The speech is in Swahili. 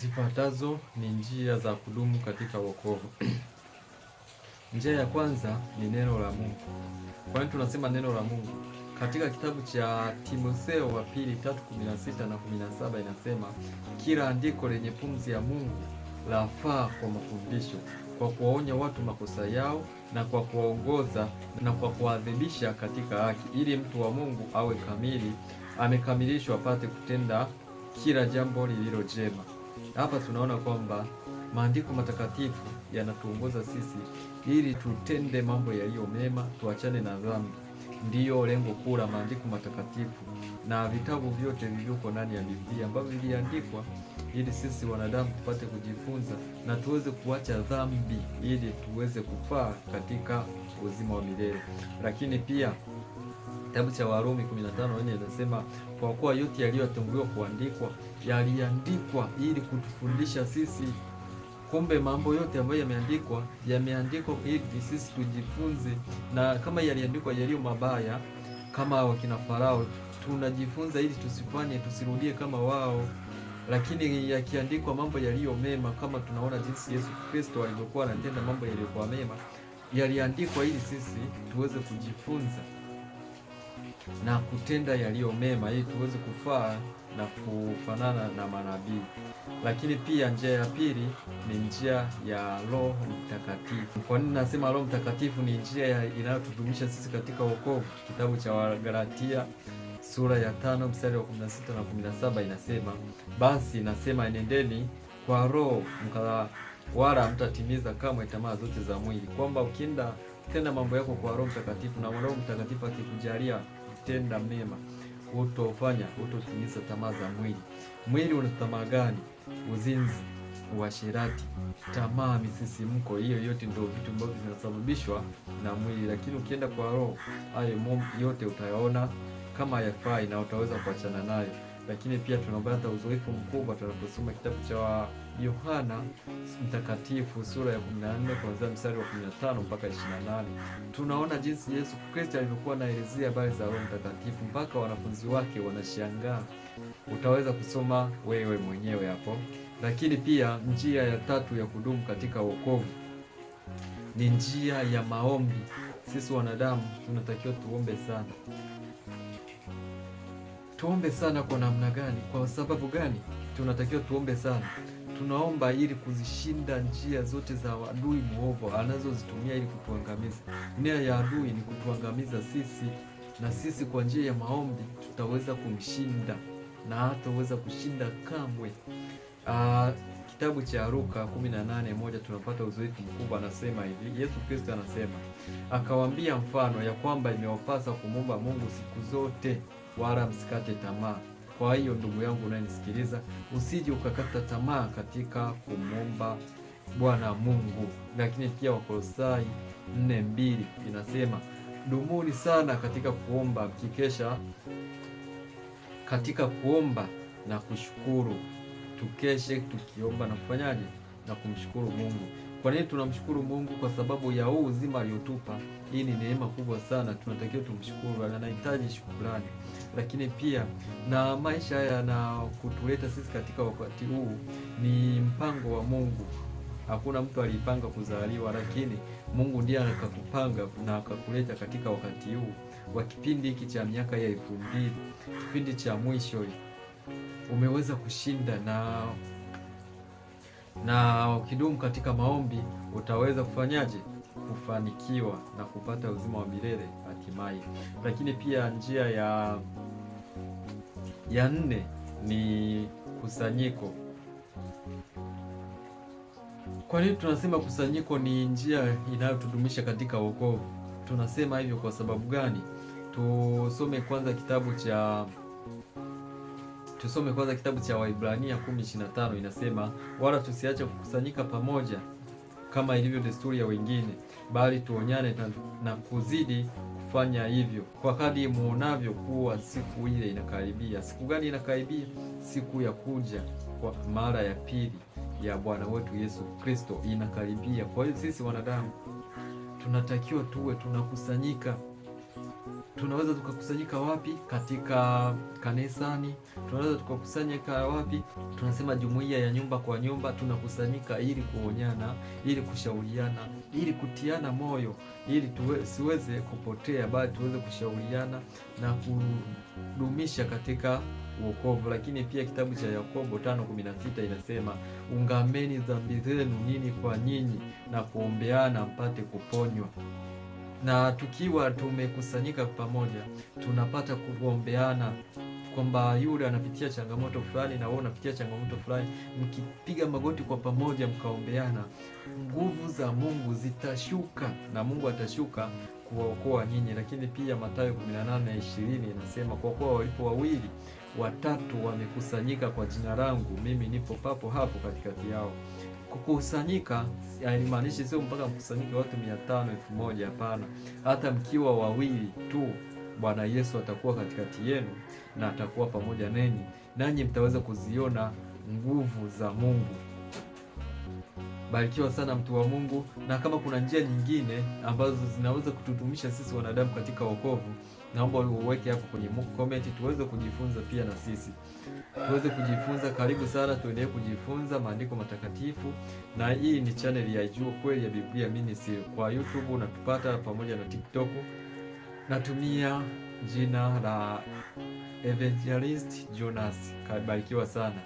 Zifuatazo ni njia za kudumu katika wokovu. Njia ya kwanza ni neno la Mungu. Kwa nini tunasema neno la Mungu? Katika kitabu cha Timotheo wa pili 3:16 na 17 inasema, kila andiko lenye pumzi ya Mungu lafaa kwa mafundisho, kwa kuwaonya watu makosa yao, na kwa kuwaongoza na kwa kuadhibisha katika haki, ili mtu wa Mungu awe kamili, amekamilishwa, apate kutenda kila jambo lililo jema. Hapa tunaona kwamba maandiko matakatifu yanatuongoza sisi ili tutende mambo yaliyo mema, tuachane na dhambi. Ndiyo lengo kuu la maandiko matakatifu na vitabu vyote vilivyoko ndani ya Biblia ambavyo viliandikwa ili sisi wanadamu tupate kujifunza na tuweze kuacha dhambi ili tuweze kufaa katika uzima wa milele. Lakini pia kitabu cha Warumi 15:4 inasema, kwa kuwa yote yaliyotanguliwa kuandikwa yaliandikwa ili kutufundisha sisi. Kumbe mambo yote ambayo yameandikwa ili sisi tujifunze, na kama yaliandikwa yaliyo mabaya kama wakina Farao, tunajifunza ili tusirudie kama wao. Lakini yakiandikwa mambo yaliyo mema, kama tunaona jinsi Yesu Kristo alivyokuwa anatenda mambo yaliyokuwa mema, yaliandikwa ili sisi tuweze kujifunza na kutenda yaliyo mema ili tuweze kufaa na kufanana na manabii. Lakini pia njia ya pili ni njia ya Roho Mtakatifu. Kwa nini nasema Roho Mtakatifu ni njia inayotudumisha sisi katika wokovu? Kitabu cha Wagalatia sura ya 5 mstari wa 16 na 17 inasema, basi nasema enendeni kwa Roho, wala hamtatimiza kamwe tamaa zote za mwili. Kwamba ukienda tenda mambo yako kwa Roho Mtakatifu, na Roho Mtakatifu akikujalia tenda mema, utotimiza tamaa za mwili. Mwili una tamaa gani? Uzinzi, uasherati, tamaa, misisimko. Hiyo yote ndio vitu ambavyo vinasababishwa na mwili. Lakini ukienda kwa Roho, hayo yote utayaona kama hayafai na utaweza kuachana nayo. Lakini pia tunapata uzoefu mkubwa tunaposoma kitabu cha Yohana Mtakatifu sura ya 14 kuanzia mstari wa 15 mpaka 28. Tunaona jinsi Yesu Kristo alivyokuwa anaelezea habari za Roho Mtakatifu mpaka wanafunzi wake wanashangaa. Utaweza kusoma wewe mwenyewe hapo. Lakini pia njia ya tatu ya kudumu katika wokovu ni njia ya maombi. Sisi wanadamu tunatakiwa tuombe sana. Tuombe sana kwa namna gani? Kwa sababu gani tunatakiwa tuombe sana? Tunaomba ili kuzishinda njia zote za adui mwovu anazozitumia ili kutuangamiza. Nia ya adui ni kutuangamiza sisi, na sisi kwa njia ya maombi tutaweza kumshinda na hataweza kushinda kamwe. Kitabu cha Luka 18:1 tunapata uzoefu mkubwa. Anasema hivi, Yesu Kristo anasema, akawaambia mfano ya kwamba imewapasa kumwomba Mungu siku zote, wala msikate tamaa. Kwa hiyo ndugu yangu unayenisikiliza, usije ukakata tamaa katika kumwomba Bwana Mungu. Lakini pia Wakolosai 4:2 inasema, dumuni sana katika kuomba, mkikesha katika kuomba na kushukuru. Tukeshe tukiomba na kufanyaje? Na kumshukuru Mungu. Kwa nini tunamshukuru Mungu? Kwa sababu ya huu uzima aliotupa. Hii ni neema kubwa sana, tunatakiwa tumshukuru, anahitaji shukrani. Lakini pia na maisha haya na kutuleta sisi katika wakati huu ni mpango wa Mungu. Hakuna mtu alipanga kuzaliwa, lakini Mungu ndiye akakupanga na akakuleta katika wakati huu wa kipindi hiki cha miaka ya 2000, kipindi cha mwisho. Umeweza kushinda na ukidumu katika maombi utaweza kufanyaje? Kufanikiwa na kupata uzima wa milele hatimaye. Lakini pia njia ya 4 ni kusanyiko. Kwa nini tunasema kusanyiko ni njia inayotudumisha katika wokovu? Tunasema hivyo kwa sababu gani? Tusome kwanza kitabu cha Waibrania 10:25 inasema, wala tusiache kukusanyika pamoja kama ilivyo desturi ya wengine, bali tuonyane na kuzidi kufanya hivyo, kwa kadri muonavyo kuwa siku ile inakaribia. Siku gani inakaribia? Siku ya kuja kwa mara ya pili ya Bwana wetu Yesu Kristo inakaribia. Kwa hiyo sisi wanadamu tunatakiwa tuwe tunakusanyika tunaweza tukakusanyika wapi? Katika kanisani. Tunaweza tukakusanyika wapi? Tunasema jumuiya ya nyumba kwa nyumba. Tunakusanyika ili kuonyana, ili kushauriana, ili kutiana moyo, ili tusiweze kupotea, bali tuweze kushauriana na kudumisha katika wokovu. Lakini pia kitabu cha Yakobo 5:16 inasema, ungameni dhambi zenu nyinyi kwa nyinyi na kuombeana mpate kuponywa. Na tukiwa tumekusanyika pamoja, tunapata kuombeana kwamba yule anapitia changamoto fulani na wewe unapitia changamoto fulani. Mkipiga magoti kwa pamoja mkaombeana, nguvu za Mungu zitashuka na Mungu atashuka kuwaokoa nyinyi. Lakini pia Mathayo 18:20 inasema, kwa kuwa walipo 2 au 3 wamekusanyika kwa jina langu, mimi nipo papo hapo katikati yao. Kukusanyika haimaanishi sio mpaka mkusanyike watu 500, 1000. Hapana, hata mkiwa 2 tu, Bwana Yesu atakuwa katikati yenu na atakuwa pamoja nanyi, nanyi mtaweza kuziona nguvu za Mungu. Barikiwa sana mtu wa Mungu. Na kama kuna njia nyingine ambazo zinaweza kutudumisha sisi wanadamu katika wokovu, naomba uweke hapo kwenye comment tuweze kujifunza pia na sisi tuweze kujifunza. Karibu sana, tuendelee kujifunza maandiko matakatifu, na hii ni channel ya Jua Kweli ya Biblia Ministry. Kwa YouTube unatupata pamoja na TikTok, natumia jina la Evangelist Jonas. Barikiwa sana.